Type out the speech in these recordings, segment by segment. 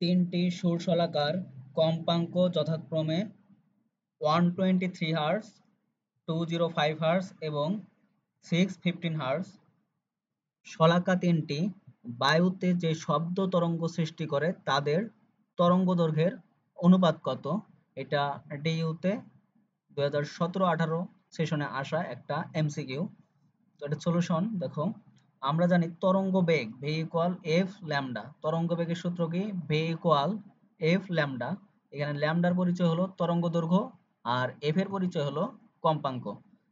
তিনটি সুরশলাকার কম্পাঙ্ক যথাক্রমে 123 হার্টজ, 205 হার্টজ এবং 615 হার্টজ। শলাকা তিনটি বায়ুতে যে শব্দ তরঙ্গ সৃষ্টি করে তাদের তরঙ্গদৈর্ঘ্যের অনুপাত কত? এটা ডিইউতে 2017-18 সেশনে আসা একটা এমসিকিউ। তো এটা সলিউশন দেখো, আমরা জানি তরঙ্গ বেগ ভি ইকুয়াল এফ ল্যামডা। তরঙ্গ বেগের সূত্র কি? V equal F lambda. এখানে ল্যামডার পরিচয় হলো তরঙ্গ দৈর্ঘ্য আর এফ এর পরিচয় হলো কম্পাঙ্ক।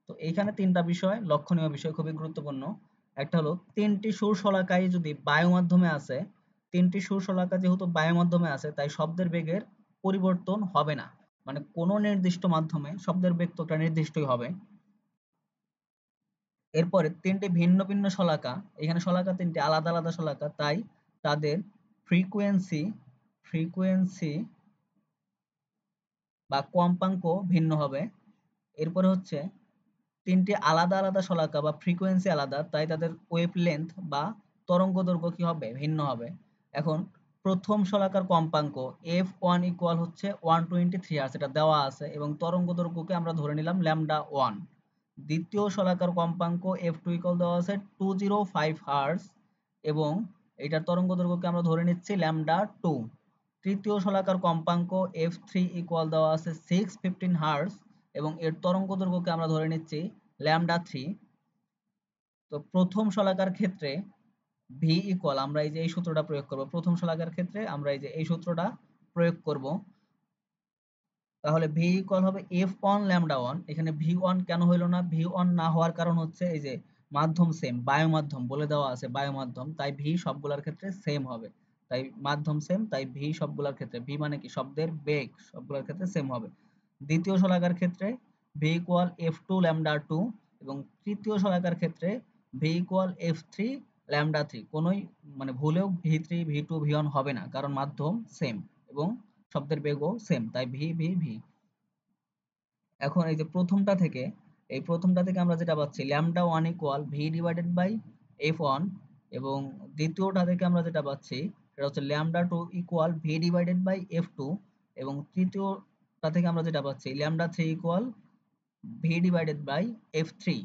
তো এইখানে তিনটা বিষয়, লক্ষণীয় বিষয়, খুবই গুরুত্বপূর্ণ। একটা হলো তিনটি সুরশলাকায় যদি বায়ু মাধ্যমে আছে, তিনটি সুরশলাকা যেহেতু বায়ু মাধ্যমে আছে তাই শব্দের বেগের পরিবর্তন হবে না। মানে কোনো নির্দিষ্ট মাধ্যমে শব্দের বেগ তো একটা নির্দিষ্টই হবে। এরপরে তিনটি ভিন্ন ভিন্ন শলাকা, এখানে শলাকা তিনটি আলাদা আলাদা শলাকা, তাই তাদের ফ্রিকোয়েন্সি ফ্রিকোয়েন্সি বা কম্পাঙ্ক ভিন্ন হবে। এরপরে হচ্ছে তিনটি আলাদা আলাদা শলাকা বা ফ্রিকোয়েন্সি আলাদা, তাই তাদের ওয়েভলেন্থ বা তরঙ্গ দৈর্ঘ্য কি হবে? ভিন্ন হবে। এখন প্রথম শলাকার কম্পাঙ্ক f1 ইকুয়াল হচ্ছে 123 হার্টজ, এটা দেওয়া আছে এবং তরঙ্গ দৈর্ঘ্যকে আমরা ধরে নিলাম ল্যামডা 1। দ্বিতীয় শলাকার কম্পাঙ্ক f2 ইকুয়াল দেওয়া আছে 205 হার্টজ এবং এটার তরঙ্গ দৈর্ঘ্যকে আমরা ধরে নিচ্ছি ল্যামডা 2। তৃতীয় শলাকার কম্পাঙ্ক f3 ইকুয়াল দেওয়া আছে 615 হার্টজ এবং এর তরঙ্গ দৈর্ঘ্যকে আমরা ধরে নিচ্ছি ল্যামডা 3। তো প্রথম শলাকার ক্ষেত্রে ভি ইকুয়াল, আমরা এই যে এই সূত্রটা প্রয়োগ করব, প্রথম শলাকার ক্ষেত্রে আমরা এই যে এই সূত্রটা প্রয়োগ করব। তাহলে ভি ইকুয়াল হবে এফ অন ল্যামডা 1। এখানে ভি ওয়ান কেন হইলো না? ভি ওয়ান না হওয়ার কারণ হচ্ছে এই যে মাধ্যম সেম, বায়ু মাধ্যম বলে দেওয়া আছে, বায়ু মাধ্যম, তাই ভি সবগুলোর ক্ষেত্রে সেম হবে। তাই মাধ্যম সেম, তাই ভি সবগুলোর ক্ষেত্রে, ভি মানে কি? শব্দের বেগ, সবগুলোর ক্ষেত্রে সেম হবে। দ্বিতীয় শলাকার ক্ষেত্রে V equal F two lambda 2 এবং তৃতীয় শলাকার ক্ষেত্রে V equal F three lambda 3। কোনোই মানে ভুলেও V three V two V one হবে না, কারণ মাধ্যম সেম এবং শব্দের বেগও সেম, তাই ভি ভি ভি। এখন এই যে প্রথমটা থেকে আমরা যেটা পাচ্ছি lambda 1 equal V divided by F 1 এবং দ্বিতীয়টা থেকে আমরা যেটা পাচ্ছি সেটা হচ্ছে lambda 2 equal V divided by F 2 এবং তৃতীয়টা থেকে আমরা যেটা পাচ্ছি lambda 3 equal V divided by F 3।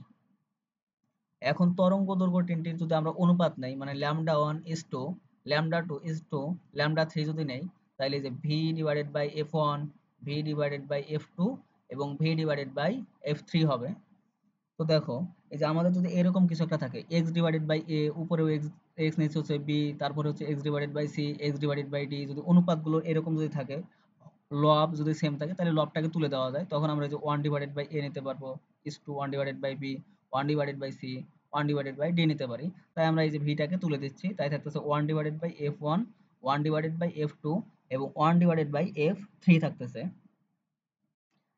এখন তরঙ্গ দৈর্ঘ্য তিনটির যদি আমরা অনুপাত নেই, মানে lambda 1 is to lambda 2 is to lambda 3 যদি নেই, তাহলে যে V divided by F 1, V divided by F 2 এবং ভি ডিভাইডেড বাই এফ 3 হবে। তো দেখো, এই যে আমাদের যদি এরকম কিছু একটা থাকে এক্স ডিভাইডেড বাই এ, উপরেও এক্স, এক্স নিচে হচ্ছে বি, তারপরে হচ্ছে X divided by C, X divided by D, যদি অনুপাতগুলো এরকম যদি থাকে, লব যদি সেম থাকে, তাহলে লবটাকে তুলে দেওয়া যায়। তখন আমরা এই যে 1 ডিভাইডেড বাই এ নিতে পারবো, is to 1 divided by B, 1 divided by C, 1 divided by D নিতে পারি। তাই আমরা এই যে ভিটাকে তুলে দিচ্ছি, তাই থাকতেছে 1 divided by F 1, 1 divided by F 2 এবং 1 ডিভাইডেড বাই এফ 3 থাকতেছে।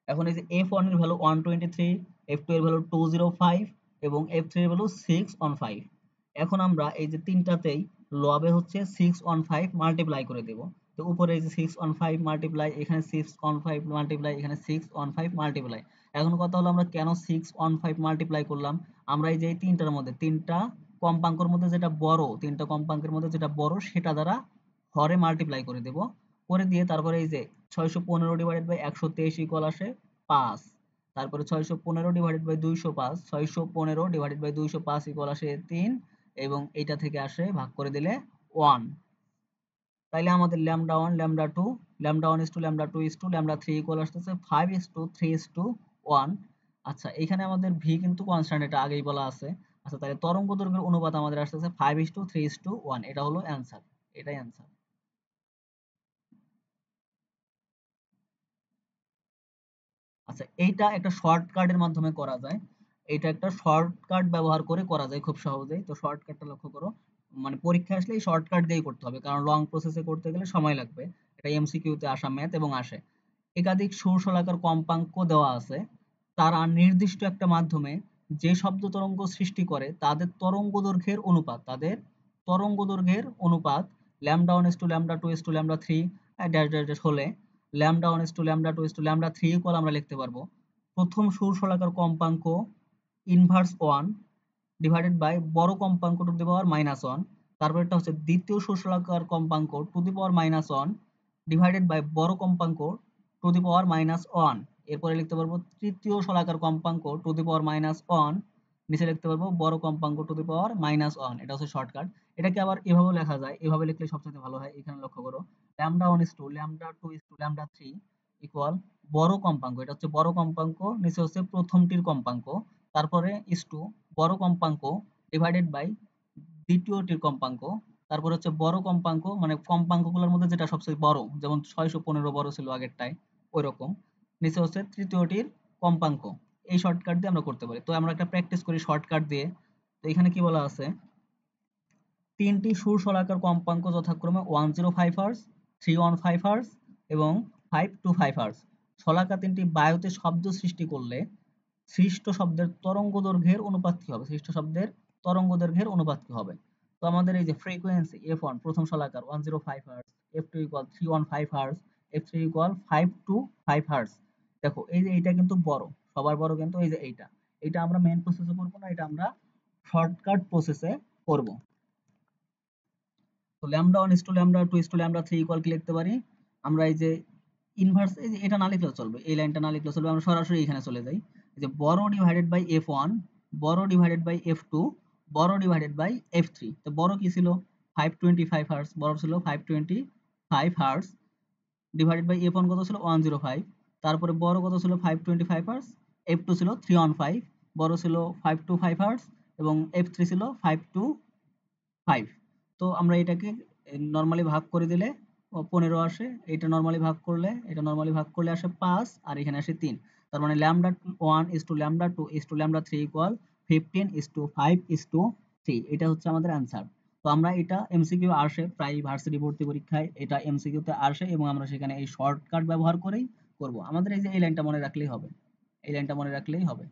এখন এই যে f1 এর ভ্যালু 123, f2 এর ভ্যালু 205 এবং f3 এর ভ্যালু 615। এখন আমরা এই যে তিনটাতেই লবে হচ্ছে 615 মাল্টিপ্লাই করে দেব। তো উপরে এই যে 615 মাল্টিপ্লাই, এখানে 615 মাল্টিপ্লাই, এখানে 615 মাল্টিপ্লাই। এখন কথা হলো আমরা কেন 615 মাল্টিপ্লাই করলাম? আমরা এই যে এই তিনটার মধ্যে, তিনটা কম্পাঙ্কের মধ্যে যেটা বড়, তিনটা কম্পাঙ্কের মধ্যে যেটা বড় সেটা দ্বারা হরে মাল্টিপ্লাই করে দেব। করে দিয়ে তারপরে এই যে 615 ডিভাইডেড বাই 123 ইকুয়াল আসে 5। তারপরে 615 divided by 205, 615 divided by 205 equal আসে 3 এবং এইটা থেকে আসে ভাগ করে দিলে 1। তাইলে আমাদের lambda 1 lambda 2 lambda 1 is to lambda 2 is to lambda 3 equal আসতেছে 5 is to 3 is to 1। আচ্ছা, এখানে আমাদের ভি কিন্তু কনস্ট্যান্ট, এটা আগেই বলা আছে। আচ্ছা, তাহলে তরঙ্গ দৈর্ঘ্যের অনুপাত আমাদের আসতেছে 5 is to 3 is to 1। এটা হলো অ্যানসার, এটাই অ্যানসার। আচ্ছা, এইটা একটা শর্টকাটের মাধ্যমে করা যায়। এটা একটা শর্টকাট ব্যবহার করে করা যায় খুব সহজেই। তো শর্টকাটটা লক্ষ্য করো, মানে পরীক্ষা আসলে এই শর্টকাট দিয়েই করতে হবে, কারণ লং প্রসেসে করতে গেলে সময় লাগবে। এটা এমসিকিউ তে আসা ম্যাথ এবং আসে। একাধিক সুরশলাকার কম্পাঙ্ক দেওয়া আছে, তারা নির্দিষ্ট একটা মাধ্যমে যে শব্দ তরঙ্গ সৃষ্টি করে তাদের তরঙ্গ দৈর্ঘ্যের অনুপাত lambda 1 is to lambda 2 is to lambda 3 dash dash dash হলে lambda 1 is to lambda 2 is to lambda 3 equal আমরা লিখতে পারবো প্রথম সুরশলাকার কম্পাঙ্ক ইনভার্স 1 ডিভাইডেড বাই বড় কম্পাঙ্ক টু দি পাওয়ার মাইনাস 1। তারপরেরটা হচ্ছে দ্বিতীয় শোষণাকার কম্পাঙ্ক to the power minus one divided by বড় কম্পাঙ্ক to the power minus one. এরপরে লিখতে পারবো তৃতীয় শলাকার কম্পাঙ্ক to the power minus one, নিচে লিখতে পারবো বড় কম্পাঙ্ক to the power minus one. এটা হচ্ছে শর্টকাট। এটাকে আবার এভাবে লেখা যায়, এভাবে লিখলে সবচেয়ে ভালো হয়। এখানে লক্ষ্য করো, lambda one is to lambda two is to lambda three equal বড় কম্পাঙ্ক, এটা হচ্ছে বড় কম্পাঙ্ক, নিচে হচ্ছে প্রথমটির কম্পাঙ্ক, তারপরে ইস টু বড় কম্পাঙ্ক ডিভাইডেড বাই দ্বিতীয়টির কম্পাঙ্ক, তারপর হচ্ছে বড় কম্পাঙ্ক মানে কম্পাঙ্কগুলোর মধ্যে যেটা সবচেয়ে বড়, যেমন 615 বড় ছিল আগেরটায় ওইরকম, নিচে হচ্ছে তৃতীয়টির কম্পাঙ্ক। এই শর্টকাট দিয়ে আমরা করতে পারি। তো আমরা একটা প্র্যাকটিস করি শর্টকাট দিয়ে। তো এখানে কি বলা আছে, তিনটি সুর শলাকার কম্পাঙ্ক যথাক্রমে 105 হার্জ, 315 হার্জ এবং 525 হার্জ। শলাকা তিনটি বায়ুতে শব্দ সৃষ্টি করলে সৃষ্ট শব্দের তরঙ্গ দৈর্ঘ্যের অনুপাত কি হবে, সৃষ্ট শব্দের তরঙ্গ দৈর্ঘ্যের অনুপাত কি হবে। তো আমাদের এই যে ফ্রিকোয়েন্সি f1 প্রথম শলাকার 105 hertz, f2 equal 315 hertz, f3 equal 525 hertz. দেখো এই যে এইটা কিন্তু বড়, সবার বড় কিন্তু এই যে এইটা, এটা আমরা মেইন প্রসেসে করব না, এটা আমরা শর্টকাট প্রসেসে করব। তো lambda one is to lambda two is to lambda three equal কি লিখতে পারি, আমরা এই যে ইনভার্স, এই যে এটা না লিখলেও চলবে, এই লাইনটা না লিখলেও চলবে, আমরা সরাসরি এখানে চলে যাই। এই যে বড় ডিভাইডেড বাই এফ ওয়ান, বড় ডিভাইডেড বাই এফ টু, বড় ডিভাইডেড বাই এফ থ্রি। তো বড় কি ছিল 525 হার্টজ, বড় ছিল 525 hertz, divided by F one কত ছিল 105, তারপরে বড় কত ছিল 525 হার্টজ, এফ টু ছিল 315, বড় ছিল 525 হার্টজ এবং এফ থ্রি ছিল 525। তো আমরা এটাকে নরমালি ভাগ করে দিলে 15 আসে, এটা নরমালি ভাগ করলে, এটা নরমালি ভাগ করলে আসে 5 আর এখানে আসে 3। তার মানে lambda 1 is to lambda 2 is to lambda 3 equal 15 is to 5 is to 3। এটা হচ্ছে আমাদের অ্যান্সার। তো আমরা এটা এমসিকিউ আসে প্রায় ভার্সিটি ভর্তি পরীক্ষায়, এটা এমসিকিউ তে আসে এবং আমরা সেখানে এই শর্টকাট ব্যবহার করেই করব। আমাদের এই যে এই লাইনটা মনে রাখলেই হবে, এই লাইনটা মনে রাখলেই হবে।